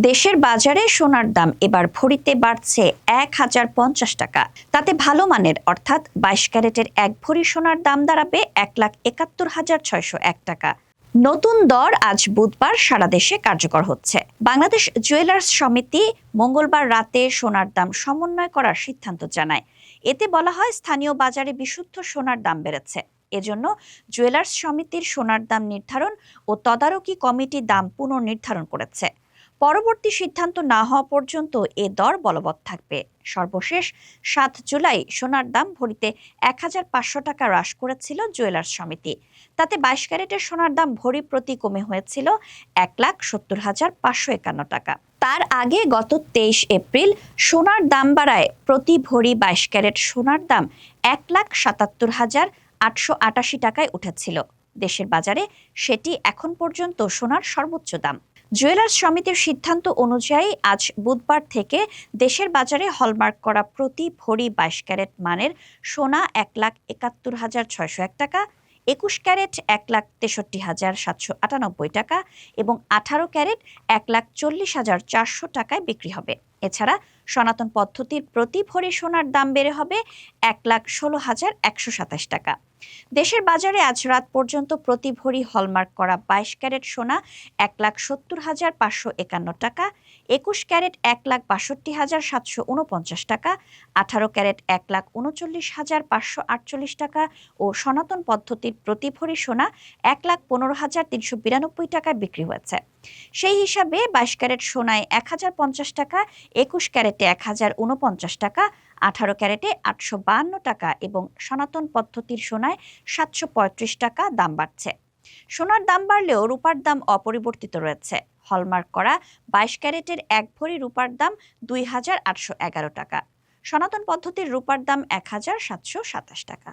দেশের বাজারে সোনার দাম এবার ভরিতে বাড়ছে ১,০৫০ টাকা। তাতে ভালো মানের অর্থাৎ ২২ ক্যারেটের ১ ভরি সোনার দাম দাঁড়াবে ১,৭১,৬০১ টাকা। নতুন দর আজ বুধবার সারা দেশে কার্যকর হচ্ছে। বাংলাদেশ জুয়েলার্স সমিতি মঙ্গলবার রাতে সোনার দাম সমন্বয় করার সিদ্ধান্ত জানায়। এতে বলা হয়, স্থানীয় বাজারে বিশুদ্ধ সোনার দাম বেড়েছে। এজন্য জুয়েলার্স সমিতির সোনার দাম নির্ধারণ ও তদারকি কমিটি দাম পুনর্নির্ধারণ করেছে। পরবর্তী সিদ্ধান্ত না হওয়া পর্যন্ত এ দর বলবৎ থাকবে। সর্বশেষ ৭ জুলাই সোনার দাম ভরিতে ১,৫০০ টাকা হ্রাস করেছিল জুয়েলার্স সমিতি। তাতে ২২ ক্যারেটের সোনার দাম ভরি প্রতি কমে হয়েছিল ১,৭০,৫৫১ টাকা। তার আগে গত ২৩ এপ্রিল সোনার দাম বাড়ায় প্রতি ভরি ২২ ক্যারেট সোনার দাম ১,৭৭,৮৮৮ টাকায় উঠেছিল। দেশের বাজারে সেটি এখন পর্যন্ত সোনার সর্বোচ্চ দাম। জুয়েলার্স সমিতির সিদ্ধান্ত অনুযায়ী আজ বুধবার থেকে দেশের বাজারে হলমার্ক করা প্রতি ভরি ২২ ক্যারেট মানের সোনা ১,৭১,৬০১ টাকা, ২১ ক্যারেট ১,৬৩,৭৯৮ টাকা এবং ১৮ ক্যারেট ১,৪০,৪০০ টাকায় বিক্রি হবে। এছাড়া সনাতন পদ্ধতির প্রতি ভরি সোনার দাম বেড়ে হবে ১,১৬,১২৭ টাকা। দেশের বাজারে আজ রাত পর্যন্ত প্রতি ভরি হলমার্ক করা ২২ ক্যারেট সোনা ১,৭০,৫৫১ টাকা, ২১ ক্যারেট ১,৬২,৭৪৯ টাকা, ১৮ ক্যারেট ১,৩৯,৫৪৮ টাকা ও সনাতন পদ্ধতির প্রতি ভরি সোনা ১,১৫,৩৯২ টাকায় বিক্রি হয়েছে। সেই হিসাবে ২২ ক্যারেট সোনায় ১,০৫০ টাকা, ২১ ক্যারেটে ১,০৪৯ টাকা, ১৮ ক্যারেটে ৮৫২ টাকা এবং সনাতন পদ্ধতির সোনায় ৭৩৫ টাকা দাম বাড়ছে। সোনার দাম বাড়লেও রূপার দাম অপরিবর্তিত রয়েছে। হলমার্ক করা ২২ ক্যারেটের ১ ভরি রূপার দাম ২,৮১১ টাকা। সনাতন পদ্ধতির রূপার দাম ১,৭২৭ টাকা।